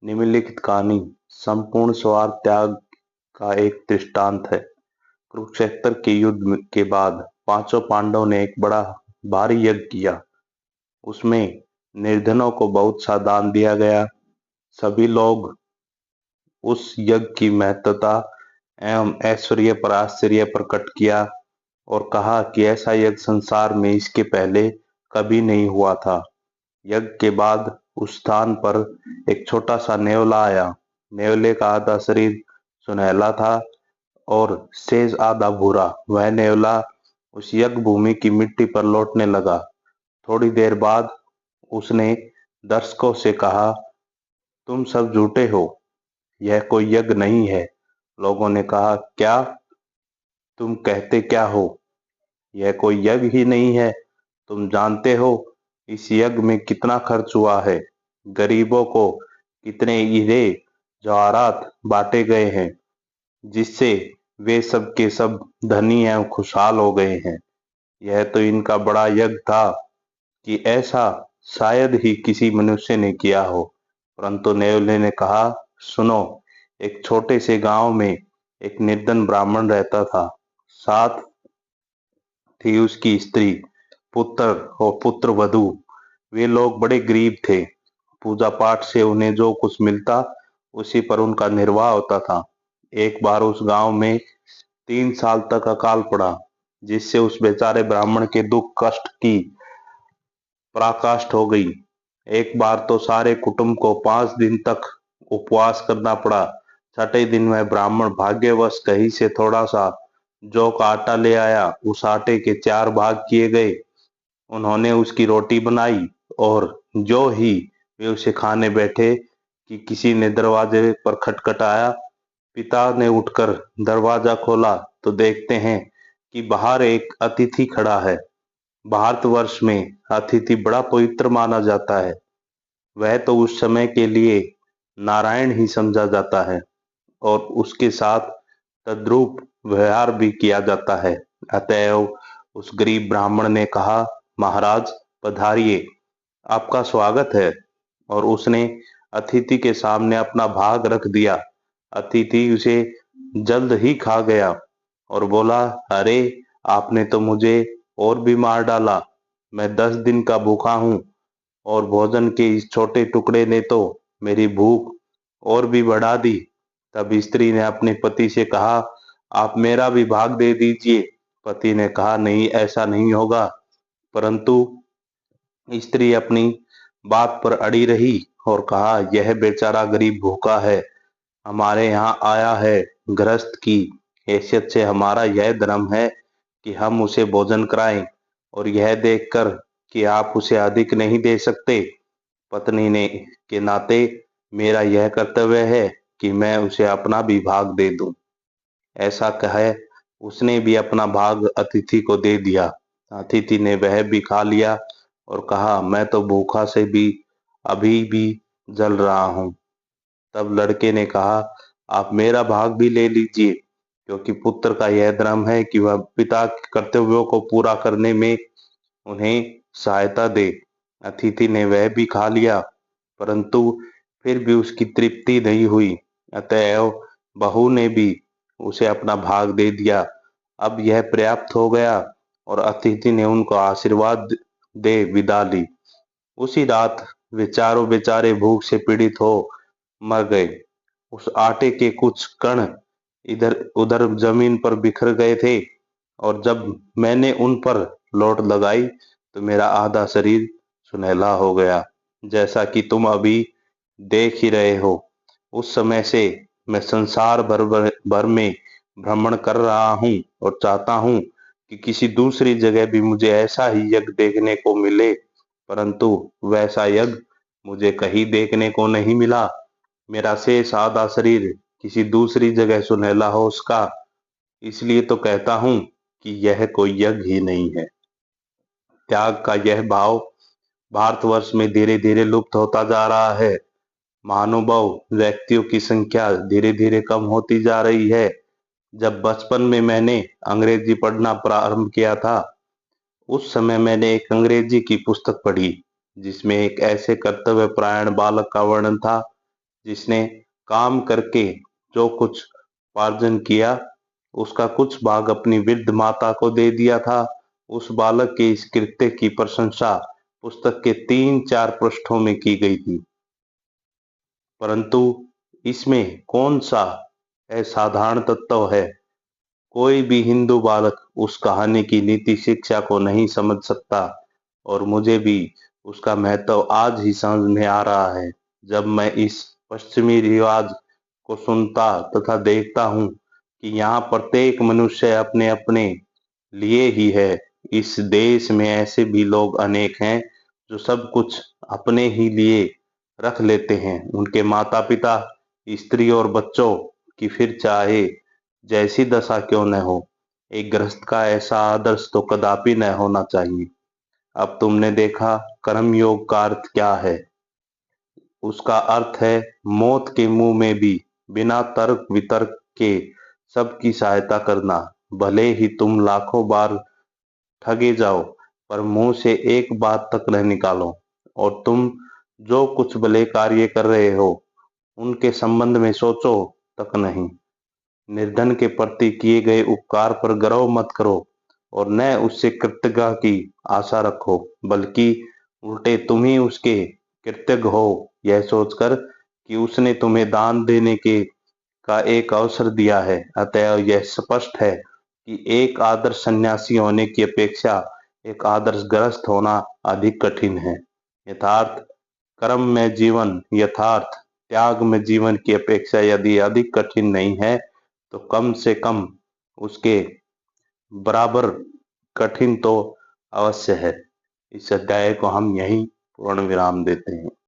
निम्नलिखित कहानी संपूर्ण स्वार्थ त्याग का एक दृष्टांत है। कुरुक्षेत्र के युद्ध के बाद पांचों पांडवों ने एक बड़ा भारी यज्ञ किया। उसमें निर्धनों को बहुत सा दान दिया गया। सभी लोग उस यज्ञ की महत्ता एवं ऐश्वर्य पर आश्चर्य प्रकट किया और कहा कि ऐसा यज्ञ संसार में इसके पहले कभी नहीं हुआ था। यज्ञ के बाद उस स्थान पर एक छोटा सा नेवला आया। नेवले का आधा शरीर सुनहला था और शेष आधा भूरा। वह नेवला उस यज्ञ भूमि की मिट्टी पर लौटने लगा। थोड़ी देर बाद उसने दर्शकों से कहा, तुम सब झूठे हो, यह कोई यज्ञ नहीं है। लोगों ने कहा, क्या तुम कहते क्या हो? यह कोई यज्ञ ही नहीं है। तुम जानते हो इस यज्ञ में कितना खर्च हुआ है, गरीबों को कितने हीरे जवाहरात बांटे गए हैं, जिससे वे सब के सब धनी एवं खुशहाल हो गए हैं। यह तो इनका बड़ा यज्ञ था कि ऐसा शायद ही किसी मनुष्य ने किया हो। परंतु नेवले ने कहा, सुनो, एक छोटे से गांव में एक निर्धन ब्राह्मण रहता था। साथ थी उसकी स्त्री, पुत्र और पुत्र वधू। वे लोग बड़े गरीब थे। पूजा पाठ से उन्हें जो कुछ मिलता उसी पर उनका निर्वाह होता था। एक बार उस गांव में 3 साल तक अकाल पड़ा, जिससे उस बेचारे ब्राह्मण के दुख कष्ट की पराकाष्ठा हो गई। एक बार तो सारे कुटुंब को 5 दिन तक उपवास करना पड़ा। छठे दिन वह ब्राह्मण भाग्यवश कहीं से थोड़ा सा जौ का आटा ले आया। उस आटे के 4 भाग किए गए। उन्होंने उसकी रोटी बनाई और जो ही वे उसे खाने बैठे कि किसी ने दरवाजे पर खटखटाया। पिता ने उठकर दरवाजा खोला तो देखते हैं कि बाहर एक अतिथि खड़ा है। भारतवर्ष में अतिथि बड़ा पवित्र माना जाता है। वह तो उस समय के लिए नारायण ही समझा जाता है और उसके साथ तद्रूप व्यवहार भी किया जाता है। अतएव उस गरीब ब्राह्मण ने कहा, महाराज पधारिए, आपका स्वागत है। और उसने अतिथि के सामने अपना भाग रख दिया। अतिथि उसे जल्द ही खा गया और बोला, अरे आपने तो मुझे और भी मार डाला। मैं 10 दिन का भूखा हूँ और भोजन के इस छोटे टुकड़े ने तो मेरी भूख और भी बढ़ा दी। तब स्त्री ने अपने पति से कहा, आप मेरा भी भाग दे दीजिए। पति ने कहा, नहीं, ऐसा नहीं होगा। परंतु स्त्री अपनी बात पर अड़ी रही और कहा, यह बेचारा गरीब भूखा है, हमारे यहाँ आया है। गृहस्थ की हैसियत से हमारा यह धर्म है कि हम उसे भोजन कराएं और यह देखकर कि आप उसे अधिक नहीं दे सकते, पत्नी ने के नाते मेरा यह कर्तव्य है कि मैं उसे अपना भी भाग दे दूं। ऐसा कहे उसने भी अपना भाग अतिथि को दे दिया। अतिथि ने वह भी खा लिया और कहा, मैं तो भूखा से भी अभी भी जल रहा हूं। तब लड़के ने कहा, आप मेरा भाग भी ले लीजिए, क्योंकि पुत्र का यह धर्म है कि वह पिता के कर्तव्यों को पूरा करने में उन्हें सहायता दे। अतिथि ने वह भी खा लिया, परंतु फिर भी उसकी तृप्ति नहीं हुई। अतएव बहू ने भी उसे अपना भाग दे दिया। अब यह पर्याप्त हो गया और अतिथि ने उनको आशीर्वाद दे विदा ली। उसी रात वे चारों बेचारे भूख से पीड़ित हो मर गए। उस आटे के कुछ कण इधर उधर जमीन पर बिखर गए थे और जब मैंने उन पर लोट लगाई तो मेरा आधा शरीर सुनहला हो गया, जैसा कि तुम अभी देख ही रहे हो। उस समय से मैं संसार भर में भ्रमण कर रहा हूँ और चाहता हूँ कि किसी दूसरी जगह भी मुझे ऐसा ही यज्ञ देखने को मिले, परंतु वैसा यज्ञ मुझे कहीं देखने को नहीं मिला। मेरा शेष आधा शरीर किसी दूसरी जगह सुनहला हो उसका, इसलिए तो कहता हूँ कि यह कोई यज्ञ ही नहीं है। त्याग का यह भाव भारतवर्ष में धीरे धीरे लुप्त होता जा रहा है। महानुभाव व्यक्तियों की संख्या धीरे धीरे कम होती जा रही है। जब बचपन में मैंने अंग्रेजी पढ़ना प्रारंभ किया था, उस समय मैंने एक अंग्रेजी की पुस्तक पढ़ी जिसमें एक ऐसे कर्तव्य परायण बालक का वर्णन था जिसने काम करके जो कुछ उपार्जन किया, उसका कुछ भाग अपनी वृद्ध माता को दे दिया था। उस बालक के इस कृत्य की प्रशंसा पुस्तक के 3-4 पृष्ठों में की गई थी, परंतु इसमें कौन सा असाधारण तत्व है? कोई भी हिंदू बालक उस कहानी की नीति शिक्षा को नहीं समझ सकता, और मुझे भी उसका महत्व आज ही समझ में आ रहा है, जब मैं इस पश्चिमी रिवाज को सुनता तथा देखता हूँ कि यहाँ प्रत्येक मनुष्य अपने अपने लिए ही है। इस देश में ऐसे भी लोग अनेक हैं जो सब कुछ अपने ही लिए रख लेते हैं, उनके माता पिता, स्त्री और बच्चों की फिर चाहे जैसी दशा क्यों न हो। एक गृहस्थ का ऐसा आदर्श तो कदापि न होना चाहिए। अब तुमने देखा कर्म योग का अर्थ क्या है। उसका अर्थ है मौत के मुंह में भी बिना तर्क वितर्क के सबकी सहायता करना। भले ही तुम लाखों बार ठगे जाओ, पर मुंह से एक बात तक न निकालो। और तुम जो कुछ भले कार्य कर रहे हो, उनके संबंध में सोचो तक नहीं। निर्धन के प्रति किए गए उपकार पर गर्व मत करो, और न उससे कृतज्ञता की आशा रखो, बल्कि उल्टे तुम ही उसके कृतज्ञ हो, यह सोचकर कि उसने तुम्हें दान देने के का एक अवसर दिया है। अतः यह स्पष्ट है कि एक आदर्श सन्यासी होने की अपेक्षा एक आदर्श गृहस्थ होना अधिक कठिन है। यथार्थ कर्म में जीवन, यथार्थ त्याग में जीवन की अपेक्षा यदि अधिक कठिन नहीं है, तो कम से कम उसके बराबर कठिन तो अवश्य है। इस अध्याय को हम यहीं पूर्ण विराम देते हैं।